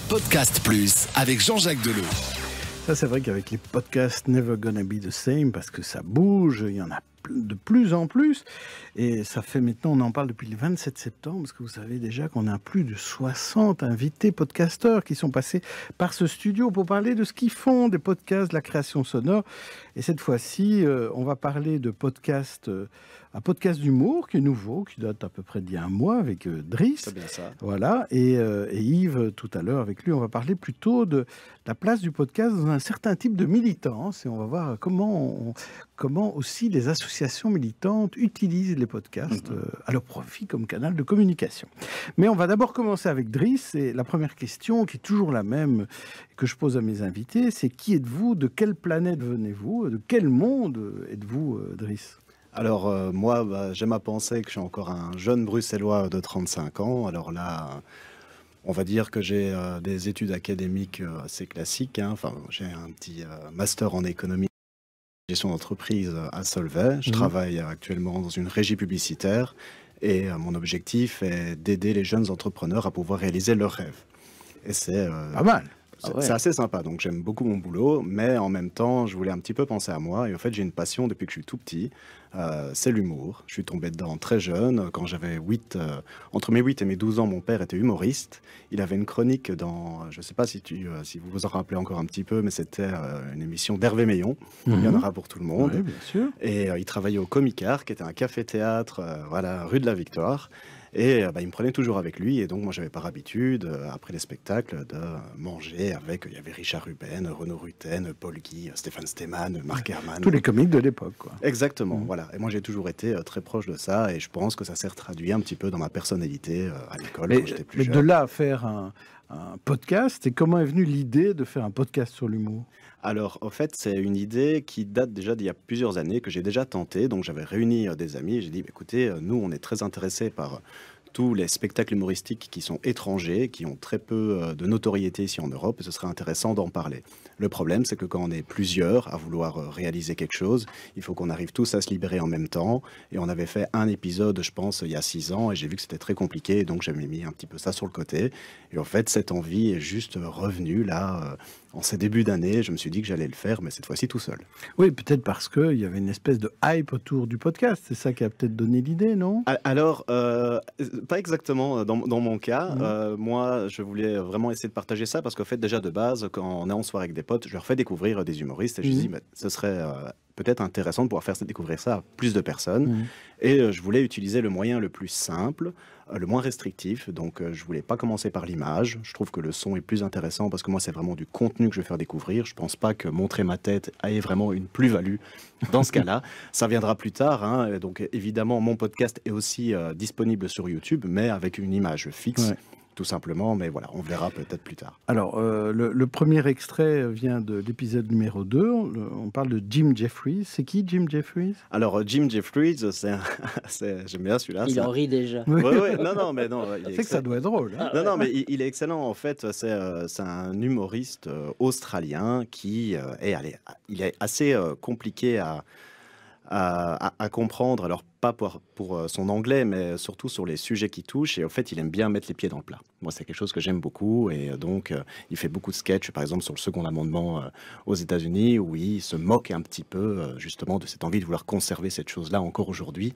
Podcast Plus avec Jean-Jacques Deleu. Ça, c'est vrai qu'avec les podcasts Never Gonna Be the Same, parce que ça bouge, il y en a de plus en plus. Et ça fait maintenant, on en parle depuis le 27 septembre, parce que vous savez déjà qu'on a plus de 60 invités podcasteurs qui sont passés par ce studio pour parler de ce qu'ils font, des podcasts, de la création sonore. Et cette fois-ci, on va parler de un podcast d'humour qui est nouveau, qui date à peu près d'il y a un mois avec Driss. C'est bien ça. Voilà, et Yves, tout à l'heure, avec lui, on va parler plutôt de la place du podcast dans un certain type de militance. Et on va voir comment aussi les associations militantes utilisent les podcasts à leur profit comme canal de communication. Mais on va d'abord commencer avec Driss. Et la première question, qui est toujours la même, que je pose à mes invités, c'est qui êtes-vous? De quelle planète venez-vous? De quel monde êtes-vous, Driss? Alors moi, j'aime à penser que je suis encore un jeune Bruxellois de 35 ans. Alors là, on va dire que j'ai des études académiques assez classiques. Enfin, j'ai un petit master en économie et gestion d'entreprise à Solvay. Je travaille actuellement dans une régie publicitaire et mon objectif est d'aider les jeunes entrepreneurs à pouvoir réaliser leurs rêves. Et c'est Pas mal. c'est assez sympa, donc j'aime beaucoup mon boulot, mais en même temps, je voulais un petit peu penser à moi. Et en fait, j'ai une passion depuis que je suis tout petit, c'est l'humour. Je suis tombé dedans très jeune. Quand j'avais entre mes 8 et mes 12 ans, mon père était humoriste. Il avait une chronique dans, je ne sais pas si vous vous en rappelez encore un petit peu, mais c'était une émission d'Hervé Meillon. Il y en aura pour tout le monde. Oui, bien sûr. Et il travaillait au Comicar, qui était un café-théâtre, rue de la Victoire. Et il me prenait toujours avec lui. Et donc, moi, j'avais par habitude, après les spectacles, de manger avec... Il y avait Richard Ruben, Renaud Rutten, Paul Guy, Stéphane Steeman, Marc Herman. Tous les comiques de l'époque, quoi. Exactement, voilà. Et moi, j'ai toujours été très proche de ça. Et je pense que ça s'est traduit un petit peu dans ma personnalité à l'école quand j'étais plus jeune. Mais de là à faire un podcast, et comment est venue l'idée de faire un podcast sur l'humour? Alors, en fait, c'est une idée qui date déjà d'il y a plusieurs années, que j'ai déjà tenté. Donc, j'avais réuni des amis et j'ai dit, écoutez, nous, on est très intéressés par tous les spectacles humoristiques qui sont étrangers, qui ont très peu de notoriété ici en Europe, et ce serait intéressant d'en parler. Le problème, c'est que quand on est plusieurs à vouloir réaliser quelque chose, il faut qu'on arrive tous à se libérer en même temps. Et on avait fait un épisode, je pense, il y a 6 ans, et j'ai vu que c'était très compliqué, donc j'avais mis un petit peu ça sur le côté. Et en fait, cette envie est juste revenue là, en ces débuts d'année. Je me suis dit que j'allais le faire, mais cette fois-ci tout seul. Oui, peut-être parce qu'il y avait une espèce de hype autour du podcast. C'est ça qui a peut-être donné l'idée, non? Alors, pas exactement dans mon cas. Moi, je voulais vraiment essayer de partager ça parce qu'en fait, déjà de base, quand on est en soirée avec des potes, je leur fais découvrir des humoristes et je dis, mais ce serait peut-être intéressant de pouvoir faire découvrir ça à plus de personnes. Et je voulais utiliser le moyen le plus simple, le moins restrictif. Donc, je voulais pas commencer par l'image. Je trouve que le son est plus intéressant parce que moi, c'est vraiment du contenu que je vais faire découvrir. Je pense pas que montrer ma tête ait vraiment une plus-value dans ce cas-là. Ça viendra plus tard. Hein. Donc, évidemment, mon podcast est aussi disponible sur YouTube, mais avec une image fixe. Ouais. Tout simplement, mais voilà, on verra peut-être plus tard. Alors, le premier extrait vient de l'épisode numéro 2. On parle de Jim Jefferies. C'est qui, Jim Jefferies? Alors, Jim Jefferies, j'aime bien celui-là. Il en rit déjà. Oui, mais non. C'est que ça doit être drôle. Hein. Non, mais il est excellent. En fait, c'est un humoriste australien qui il est assez compliqué à comprendre. Alors, pas pour son anglais, mais surtout sur les sujets qu'il touche. Et en fait, il aime bien mettre les pieds dans le plat. Moi, c'est quelque chose que j'aime beaucoup. Et donc, il fait beaucoup de sketchs, par exemple, sur le second amendement aux États-Unis, où il se moque un petit peu, justement, de cette envie de vouloir conserver cette chose-là encore aujourd'hui.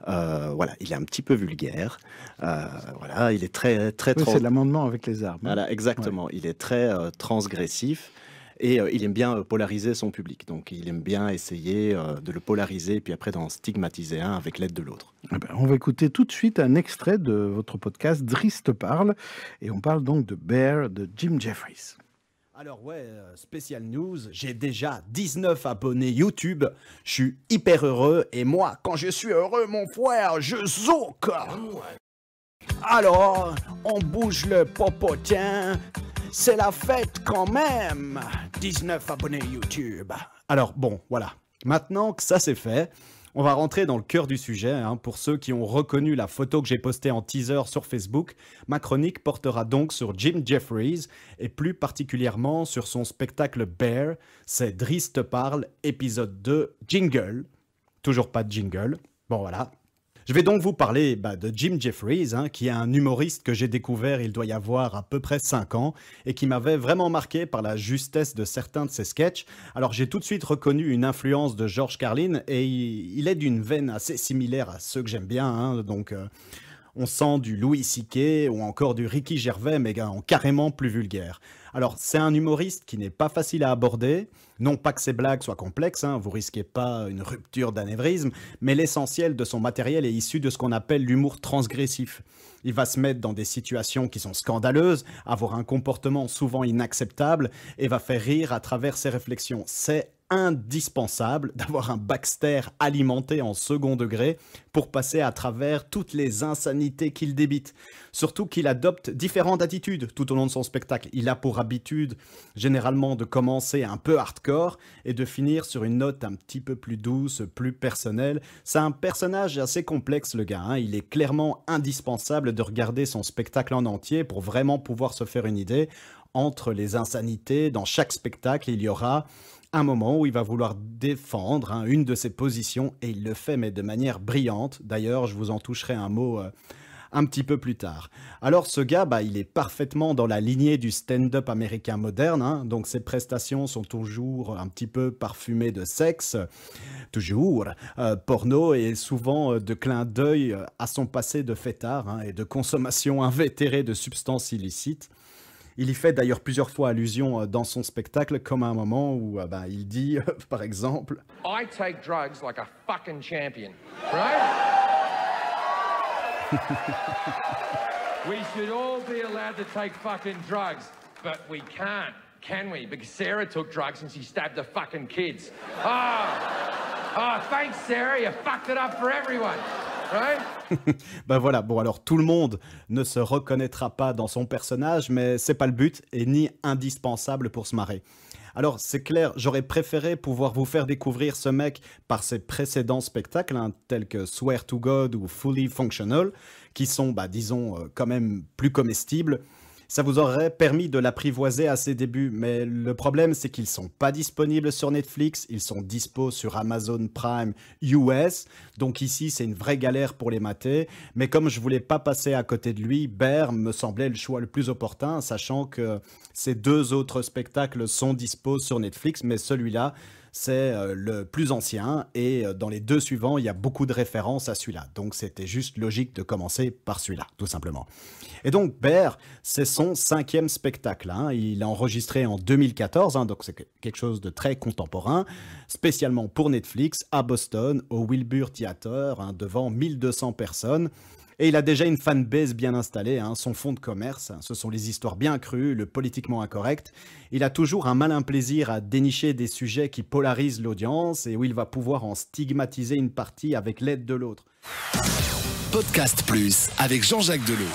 Voilà, il est un petit peu vulgaire. Voilà, il est très... Oui, c'est l'amendement avec les armes. Voilà, exactement. Ouais. Il est très transgressif. Et il aime bien polariser son public. Donc, il aime bien essayer de le polariser, puis après d'en stigmatiser un avec l'aide de l'autre. On va écouter tout de suite un extrait de votre podcast Driss te parle. Et on parle donc de Bear de Jim Jefferies. Alors spécial news, j'ai déjà 19 abonnés YouTube. Je suis hyper heureux. Et moi, quand je suis heureux, mon frère, je zouk. Alors, on bouge le popotin. C'est la fête quand même. 19 abonnés YouTube. Alors bon, voilà. Maintenant que ça c'est fait, on va rentrer dans le cœur du sujet. Pour ceux qui ont reconnu la photo que j'ai postée en teaser sur Facebook, ma chronique portera donc sur Jim Jefferies et plus particulièrement sur son spectacle Bear. C'est Driss te parle, épisode 2, jingle. Toujours pas de jingle. Bon voilà. Je vais donc vous parler de Jim Jeffries, qui est un humoriste que j'ai découvert il doit y avoir à peu près 5 ans et qui m'avait vraiment marqué par la justesse de certains de ses sketchs. Alors j'ai tout de suite reconnu une influence de George Carlin et il est d'une veine assez similaire à ceux que j'aime bien, donc... On sent du Louis C.K. ou encore du Ricky Gervais, mais en carrément plus vulgaire. Alors, c'est un humoriste qui n'est pas facile à aborder. Non pas que ses blagues soient complexes, vous risquez pas une rupture d'anévrisme, mais l'essentiel de son matériel est issu de ce qu'on appelle l'humour transgressif. Il va se mettre dans des situations qui sont scandaleuses, avoir un comportement souvent inacceptable et va faire rire à travers ses réflexions. C'est indispensable d'avoir un Baxter alimenté en second degré pour passer à travers toutes les insanités qu'il débite. Surtout qu'il adopte différentes attitudes tout au long de son spectacle. Il a pour habitude généralement de commencer un peu hardcore et de finir sur une note un petit peu plus douce, plus personnelle. C'est un personnage assez complexe, le gars. Il est clairement indispensable de regarder son spectacle en entier pour vraiment pouvoir se faire une idée. Entre les insanités, dans chaque spectacle, il y aura un moment où il va vouloir défendre une de ses positions et il le fait mais de manière brillante. D'ailleurs, je vous en toucherai un mot un petit peu plus tard. Alors ce gars, il est parfaitement dans la lignée du stand-up américain moderne, donc ses prestations sont toujours un petit peu parfumées de sexe, toujours porno et souvent de clins d'œil à son passé de fêtard et de consommation invétérée de substances illicites. Il y fait d'ailleurs plusieurs fois allusion dans son spectacle, comme à un moment où il dit, par exemple... I take drugs like a fucking champion, right? We should all be allowed to take fucking drugs, but we can't, can we? Because Sarah took drugs and she stabbed the fucking kids. Oh, thanks Sarah, you fucked it up for everyone. Right? Voilà, bon alors tout le monde ne se reconnaîtra pas dans son personnage, mais c'est pas le but et ni indispensable pour se marrer. Alors c'est clair, j'aurais préféré pouvoir vous faire découvrir ce mec par ses précédents spectacles, tels que Swear to God ou Fully Functional, qui sont, disons, quand même plus comestibles. Ça vous aurait permis de l'apprivoiser à ses débuts, mais le problème c'est qu'ils sont pas disponibles sur Netflix, ils sont dispo sur Amazon Prime US, donc ici c'est une vraie galère pour les mater, mais comme je voulais pas passer à côté de lui, Bear me semblait le choix le plus opportun, sachant que ces 2 autres spectacles sont dispo sur Netflix, mais celui-là c'est le plus ancien et dans les 2 suivants, il y a beaucoup de références à celui-là. Donc c'était juste logique de commencer par celui-là, tout simplement. Et donc Bear, c'est son 5e spectacle. Il l'a enregistré en 2014, donc c'est quelque chose de très contemporain, spécialement pour Netflix, à Boston, au Wilbur Theater, devant 1200 personnes. Et il a déjà une fanbase bien installée, son fonds de commerce, ce sont les histoires bien crues, le politiquement incorrect. Il a toujours un malin plaisir à dénicher des sujets qui polarisent l'audience et où il va pouvoir en stigmatiser une partie avec l'aide de l'autre. Podcast Plus avec Jean-Jacques Deleu.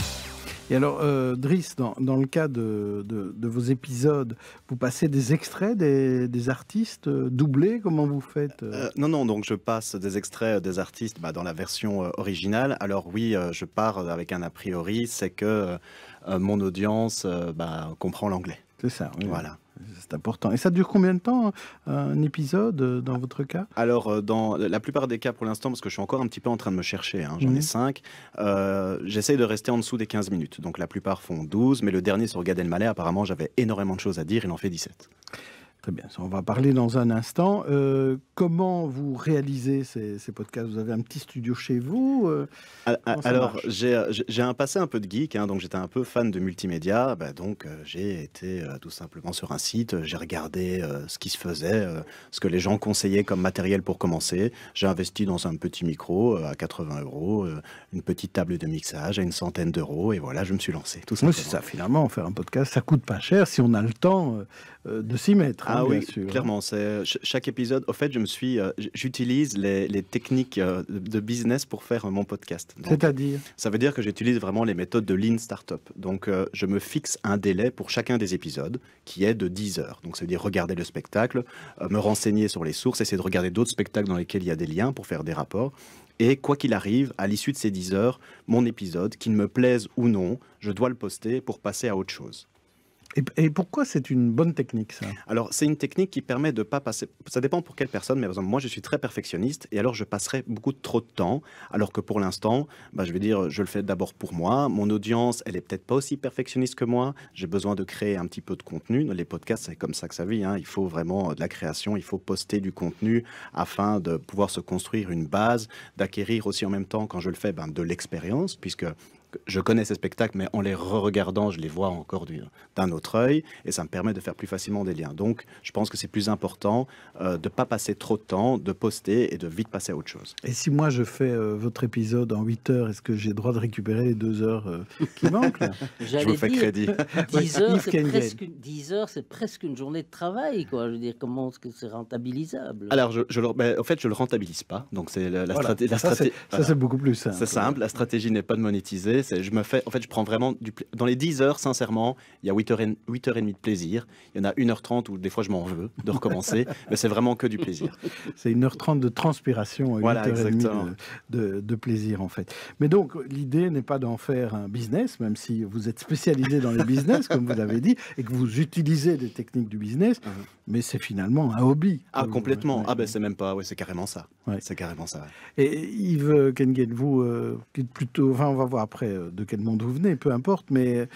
Et alors, Driss, dans le cas de vos épisodes, vous passez des extraits des artistes doublés? Comment vous faites Non, donc je passe des extraits des artistes dans la version originale. Alors oui, je pars avec un a priori, c'est que mon audience comprend l'anglais. C'est ça, oui. Voilà. C'est important. Et ça dure combien de temps, un épisode, dans votre cas? Alors, dans la plupart des cas pour l'instant, parce que je suis encore un petit peu en train de me chercher, j'en ai 5, j'essaye de rester en dessous des 15 minutes. Donc la plupart font 12, mais le dernier sur Gad Elmaleh, apparemment, j'avais énormément de choses à dire, il en fait 17. Très bien, ça, on va parler dans un instant. Comment vous réalisez ces podcasts? Vous avez un petit studio chez vous? Alors, j'ai un passé un peu de geek, donc j'étais un peu fan de multimédia. Donc, j'ai été tout simplement sur un site, j'ai regardé ce qui se faisait, ce que les gens conseillaient comme matériel pour commencer. J'ai investi dans un petit micro à 80 €, une petite table de mixage à une centaine d'euros, et voilà, je me suis lancé, tout simplement. Oui, c'est ça, finalement, faire un podcast, ça coûte pas cher si on a le temps de s'y mettre. Ah oui, bien sûr. clairement. Chaque épisode, au fait, j'utilise les techniques de business pour faire mon podcast. C'est-à-dire? Ça veut dire que j'utilise vraiment les méthodes de Lean Startup. Donc, je me fixe un délai pour chacun des épisodes qui est de 10 heures. Donc, ça veut dire regarder le spectacle, me renseigner sur les sources, essayer de regarder d'autres spectacles dans lesquels il y a des liens pour faire des rapports. Et quoi qu'il arrive, à l'issue de ces 10 heures, mon épisode, qu'il me plaise ou non, je dois le poster pour passer à autre chose. Et pourquoi c'est une bonne technique, ça? Alors, c'est une technique qui permet de pas passer. Ça dépend pour quelle personne, mais par exemple, moi, je suis très perfectionniste et alors je passerai beaucoup trop de temps. Alors que pour l'instant, je vais dire, je le fais d'abord pour moi. Mon audience, elle est peut-être pas aussi perfectionniste que moi. J'ai besoin de créer un petit peu de contenu. Les podcasts, c'est comme ça que ça vit. Il faut vraiment de la création. Il faut poster du contenu afin de pouvoir se construire une base, d'acquérir aussi en même temps, quand je le fais, de l'expérience, puisque je connais ces spectacles, mais en les re-regardant, je les vois encore d'un autre œil, et ça me permet de faire plus facilement des liens. Donc, je pense que c'est plus important de ne pas passer trop de temps, de poster et de vite passer à autre chose. Et si moi, je fais votre épisode en 8 heures, est-ce que j'ai le droit de récupérer les 2 heures qui manquent là? Je vous fais crédit. 10 heures, c'est presque une journée de travail, quoi. Je veux dire, comment est-ce que c'est rentabilisable? Alors, en fait, je le rentabilise pas. Donc, c'est la stratégie. Ça, c'est beaucoup plus simple. C'est simple. La stratégie n'est pas de monétiser. Je prends vraiment dans les 10 heures, sincèrement, il y a 8h30 de plaisir. Il y en a 1h30 où des fois je m'en veux de recommencer, mais c'est vraiment que du plaisir. C'est 1h30 de transpiration et voilà, 8h30 de plaisir, en fait. Mais donc, l'idée n'est pas d'en faire un business, même si vous êtes spécialisé dans les business, comme vous l'avez dit, et que vous utilisez des techniques du business, mais c'est finalement un hobby. Ah, complètement. C'est même pas... c'est carrément ça. Ouais. C'est carrément ça. Ouais. Et Yves Kenguet, vous, qui êtes plutôt... Enfin, on va voir après de quel monde vous venez, peu importe, mais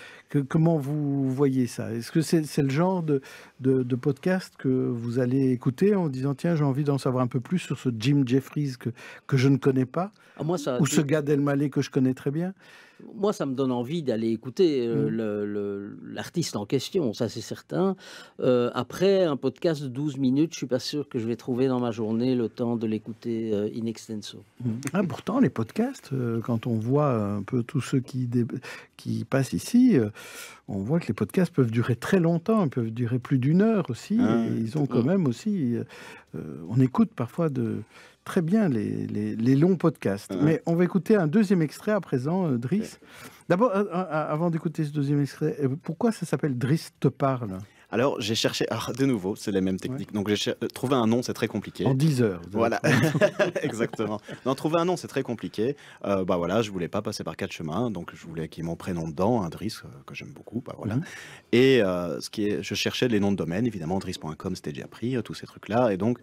comment vous voyez ça? Est-ce que c'est le genre de podcast que vous allez écouter en disant, tiens, j'ai envie d'en savoir un peu plus sur ce Jim Jeffries que je ne connais pas, ou ce Gad Elmaleh que je connais très bien? Moi, ça me donne envie d'aller écouter l'artiste en question, ça c'est certain. Après, un podcast de 12 minutes, je suis pas sûr que je vais trouver dans ma journée le temps de l'écouter in extenso. Pourtant, les podcasts, quand on voit un peu tous ceux qui passent ici, on voit que les podcasts peuvent durer très longtemps, ils peuvent durer plus d'1 heure aussi, et ils ont quand même aussi... on écoute parfois très bien les longs podcasts. Mais on va écouter un deuxième extrait à présent, Driss. D'abord, avant d'écouter ce deuxième extrait, pourquoi ça s'appelle Driss te parle? Alors, j'ai cherché... Alors, de nouveau, c'est les mêmes techniques. Donc, trouver un nom, c'est très compliqué. En 10 heures. Voilà, exactement. Non, trouver un nom, c'est très compliqué. Je voulais pas passer par 4 chemins. Donc, je voulais qu'il y ait mon prénom dedans, un Driss, que j'aime beaucoup. Et je cherchais les noms de domaine, évidemment, driss.com, c'était déjà pris, tous ces trucs-là. Et donc...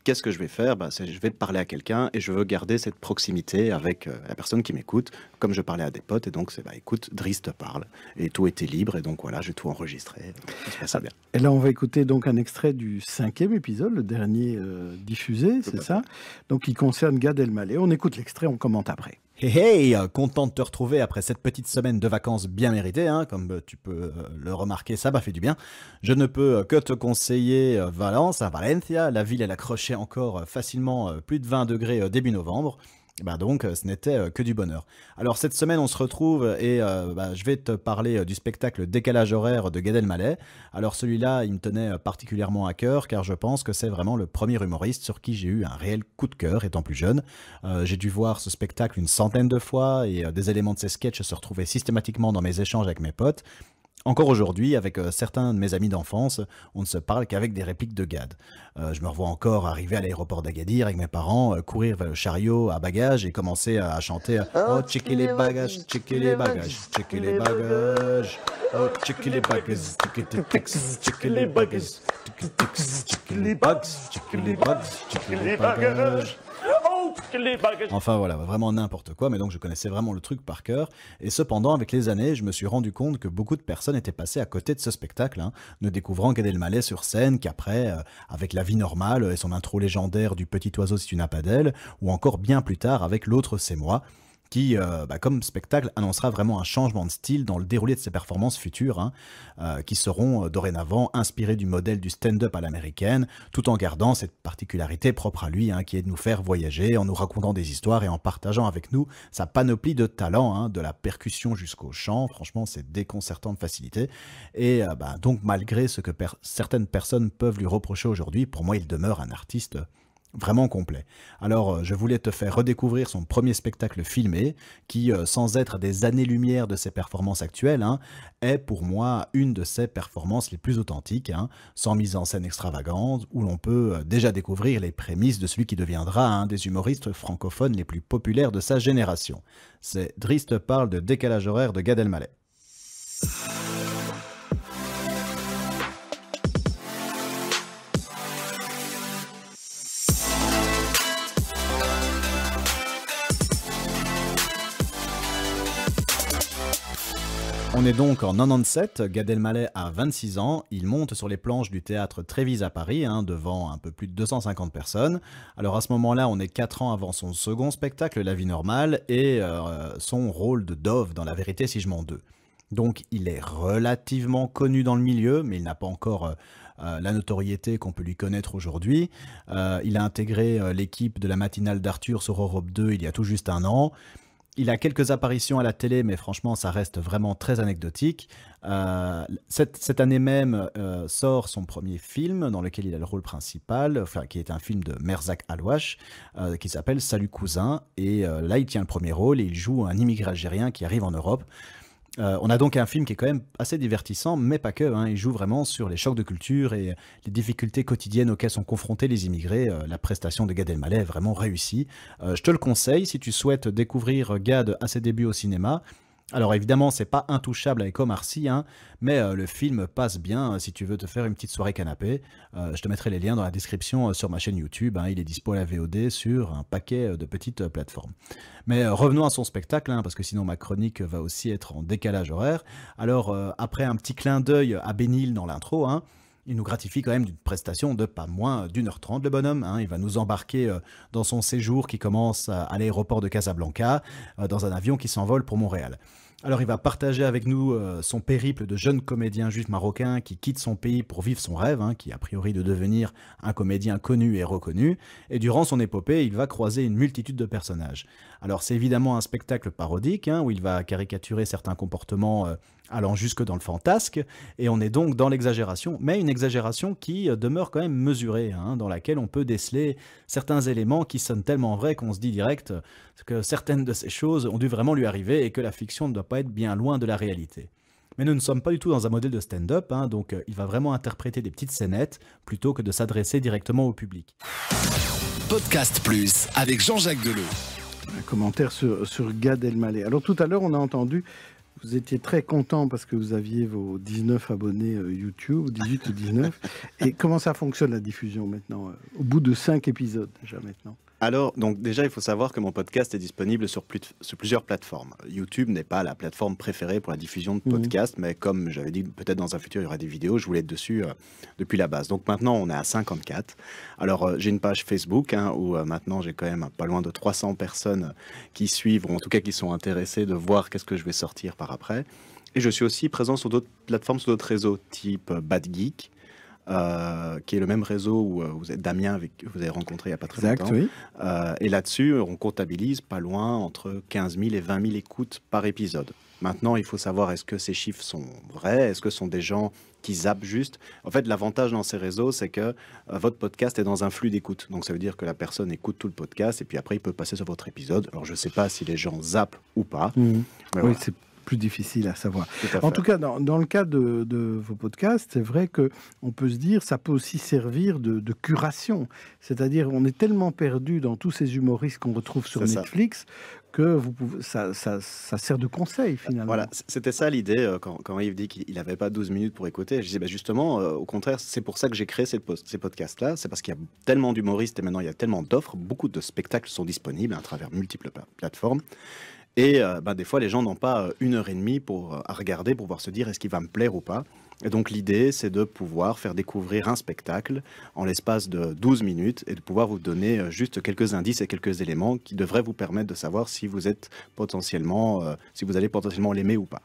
Qu'est-ce que je vais faire? Je vais parler à quelqu'un et je veux garder cette proximité avec la personne qui m'écoute, comme je parlais à des potes. Et donc, écoute, Driss te parle. Et tout était libre. Et donc, voilà, j'ai tout enregistré. Tout se passe bien. Et là, on va écouter donc un extrait du 5e épisode, le dernier diffusé, c'est ça? Donc, il concerne Gad Elmaleh. On écoute l'extrait, on commente après. Hey, content de te retrouver après cette petite semaine de vacances bien méritée, comme tu peux le remarquer, ça m'a fait du bien. Je ne peux que te conseiller Valencia, la ville elle accrochait encore facilement plus de 20 degrés début novembre. Donc ce n'était que du bonheur. Alors cette semaine on se retrouve et je vais te parler du spectacle Décalage horaire de Gad Elmaleh. Alors celui-là il me tenait particulièrement à cœur car je pense que c'est vraiment le premier humoriste sur qui j'ai eu un réel coup de cœur étant plus jeune. J'ai dû voir ce spectacle une centaine de fois et des éléments de ses sketchs se retrouvaient systématiquement dans mes échanges avec mes potes. Encore aujourd'hui, avec certains de mes amis d'enfance, on ne se parle qu'avec des répliques de Gad. Je me revois encore arriver à l'aéroport d'Agadir avec mes parents, courir vers le chariot à bagages et commencer à chanter « Oh, checker les bagages, checker les bagages, checker les bagages, oh, checker les bagages, checker les bagages, checker les bagages, checker les bagages, checker les bagages. » Enfin voilà, vraiment n'importe quoi, mais donc je connaissais vraiment le truc par cœur. Et cependant, avec les années, je me suis rendu compte que beaucoup de personnes étaient passées à côté de ce spectacle, ne découvrant Gad Elmaleh sur scène qu'après, avec La vie normale et son intro légendaire du Petit oiseau si tu n'as pas d'aile, ou encore bien plus tard avec L'autre c'est moi, qui, comme spectacle, annoncera vraiment un changement de style dans le déroulé de ses performances futures, qui seront dorénavant inspirées du modèle du stand-up à l'américaine, tout en gardant cette particularité propre à lui, qui est de nous faire voyager en nous racontant des histoires et en partageant avec nous sa panoplie de talents, de la percussion jusqu'au chant. Franchement, c'est déconcertant de facilité. Et donc, malgré ce que certaines personnes peuvent lui reprocher aujourd'hui, pour moi, il demeure un artiste vraiment complet. Alors, je voulais te faire redécouvrir son premier spectacle filmé, qui, sans être à des années-lumière de ses performances actuelles, est pour moi une de ses performances les plus authentiques, sans mise en scène extravagante, où l'on peut déjà découvrir les prémices de celui qui deviendra un des humoristes francophones les plus populaires de sa génération. C'est Driss te parle de Décalage horaire de Gad Elmaleh. On est donc en 97, Gad Elmaleh a 26 ans, il monte sur les planches du théâtre Trévise à Paris, devant un peu plus de 250 personnes. Alors à ce moment-là, on est 4 ans avant son second spectacle, La vie normale, et son rôle de Dove dans La vérité si je mens 2. Donc il est relativement connu dans le milieu, mais il n'a pas encore la notoriété qu'on peut lui connaître aujourd'hui. Il a intégré l'équipe de la matinale d'Arthur sur Europe 2 il y a tout juste un an. Il a quelques apparitions à la télé, mais franchement, ça reste vraiment très anecdotique. Cette année même sort son premier film dans lequel il a le rôle principal, qui est un film de Merzak Alouache, qui s'appelle Salut cousin. Et là, il tient le premier rôle et il joue un immigré algérien qui arrive en Europe. On a donc un film qui est quand même assez divertissant, mais pas que. Il joue vraiment sur les chocs de culture et les difficultés quotidiennes auxquelles sont confrontés les immigrés. La prestation de Gad Elmaleh est vraiment réussie. Je te le conseille si tu souhaites découvrir Gad à ses débuts au cinéma. Alors évidemment, c'est pas intouchable avec Omar Sy, mais le film passe bien si tu veux te faire une petite soirée canapé. Je te mettrai les liens dans la description sur ma chaîne YouTube. Il est dispo à la VOD sur un paquet de petites plateformes. Mais revenons à son spectacle, parce que sinon ma chronique va aussi être en décalage horaire. Alors après un petit clin d'œil à Bénil dans l'intro, il nous gratifie quand même d'une prestation de pas moins d'1h30, le bonhomme. Il va nous embarquer dans son séjour qui commence à l'aéroport de Casablanca, dans un avion qui s'envole pour Montréal. Alors il va partager avec nous son périple de jeune comédien juif marocain qui quitte son pays pour vivre son rêve, qui est a priori de devenir un comédien connu et reconnu. Et durant son épopée, il va croiser une multitude de personnages. Alors c'est évidemment un spectacle parodique, où il va caricaturer certains comportements allant jusque dans le fantasque, et on est donc dans l'exagération, mais une exagération qui demeure quand même mesurée, dans laquelle on peut déceler certains éléments qui sonnent tellement vrais qu'on se dit direct que certaines de ces choses ont dû vraiment lui arriver et que la fiction ne doit pas être bien loin de la réalité. Mais nous ne sommes pas du tout dans un modèle de stand-up, donc il va vraiment interpréter des petites scénettes plutôt que de s'adresser directement au public. Podcast Plus avec Jean-Jacques Deleu. Un commentaire sur Gad Elmaleh. Alors tout à l'heure, on a entendu, vous étiez très content parce que vous aviez vos 19 abonnés YouTube, 18 ou 19. Et comment ça fonctionne la diffusion maintenant, au bout de 5 épisodes déjà maintenant? Alors, donc déjà, il faut savoir que mon podcast est disponible sur plusieurs plateformes. YouTube n'est pas la plateforme préférée pour la diffusion de podcasts, mais comme j'avais dit, peut-être dans un futur, il y aura des vidéos, je voulais être dessus depuis la base. Donc maintenant, on est à 54. Alors, j'ai une page Facebook où maintenant, j'ai quand même pas loin de 300 personnes qui suivent, ou en tout cas qui sont intéressées de voir qu'est-ce que je vais sortir par après. Et je suis aussi présent sur d'autres plateformes, sur d'autres réseaux, type Bad Geek, qui est le même réseau où vous êtes Damien, que vous avez rencontré il n'y a pas très longtemps. Oui. Et là-dessus, on comptabilise pas loin entre 15 000 et 20 000 écoutes par épisode. Maintenant, il faut savoir, est-ce que ces chiffres sont vrais? Est-ce que ce sont des gens qui zappent juste? En fait, l'avantage dans ces réseaux, c'est que votre podcast est dans un flux d'écoute. Donc, ça veut dire que la personne écoute tout le podcast et puis après, il peut passer sur votre épisode. Alors, je ne sais pas si les gens zappent ou pas. Mais oui, voilà. C'est plus difficile à savoir. En tout cas, dans le cas de vos podcasts, c'est vrai qu'on peut se dire ça peut aussi servir de curation. C'est-à-dire, on est tellement perdu dans tous ces humoristes qu'on retrouve sur Netflix que ça sert de conseil finalement. Voilà, c'était ça l'idée quand Yves dit qu'il n'avait pas 12 minutes pour écouter. Je disais justement, au contraire, c'est pour ça que j'ai créé ces podcasts-là. C'est parce qu'il y a tellement d'humoristes et maintenant il y a tellement d'offres. Beaucoup de spectacles sont disponibles à travers multiples plateformes. Et des fois, les gens n'ont pas 1h30 à regarder pour pouvoir se dire est-ce qu'il va me plaire ou pas. Et donc l'idée, c'est de pouvoir faire découvrir un spectacle en l'espace de 12 minutes et de pouvoir vous donner juste quelques indices et quelques éléments qui devraient vous permettre de savoir si vous êtes si vous allez potentiellement l'aimer ou pas.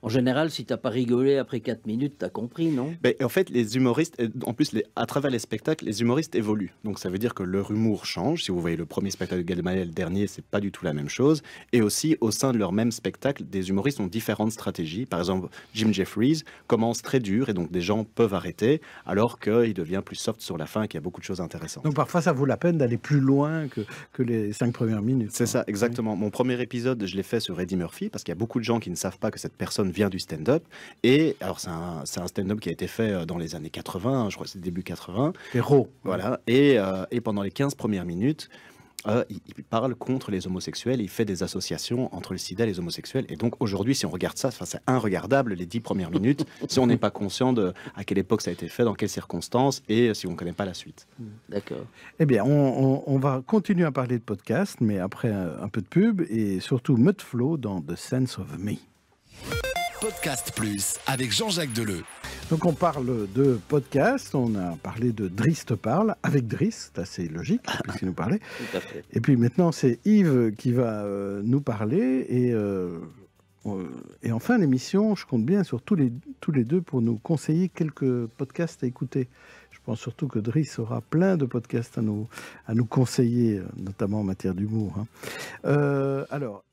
En général, si tu n'as pas rigolé après 4 minutes, tu as compris, non? En fait, les humoristes, en plus, à travers les spectacles, les humoristes évoluent. Donc, ça veut dire que leur humour change. Si vous voyez le premier spectacle de Gad Elmaleh, le dernier, c'est pas du tout la même chose. Et aussi, au sein de leur même spectacle, des humoristes ont différentes stratégies. Par exemple, Jim Jeffries commence très dur et donc des gens peuvent arrêter, alors qu'il devient plus soft sur la fin et qu'il y a beaucoup de choses intéressantes. Donc, parfois, ça vaut la peine d'aller plus loin que les 5 premières minutes. C'est ça, exactement. Oui. Mon premier épisode, je l'ai fait sur Eddie Murphy parce qu'il y a beaucoup de gens qui ne savent pas que cette personne vient du stand-up. Et alors, c'est un stand-up qui a été fait dans les années 80, je crois que c'est début 80. Héros. Voilà. Et pendant les 15 premières minutes, il parle contre les homosexuels, il fait des associations entre le sida et les homosexuels. Et donc aujourd'hui, si on regarde ça, c'est inregardable les 10 premières minutes, si on n'est pas conscient de à quelle époque ça a été fait, dans quelles circonstances, et si on ne connaît pas la suite. D'accord. Eh bien, on va continuer à parler de podcast, mais après un peu de pub, et surtout Mudflow dans The Sense of Me. Podcast Plus avec Jean-Jacques Deleu. Donc on parle de podcast, on a parlé de Driss te parle, avec Driss, c'est assez logique, puisqu'il nous parlait. Tout à fait. Et puis maintenant c'est Yves qui va nous parler, et en fin d'émission, je compte bien sur tous les deux pour nous conseiller quelques podcasts à écouter. Je pense surtout que Driss aura plein de podcasts à nous conseiller, notamment en matière d'humour. Alors,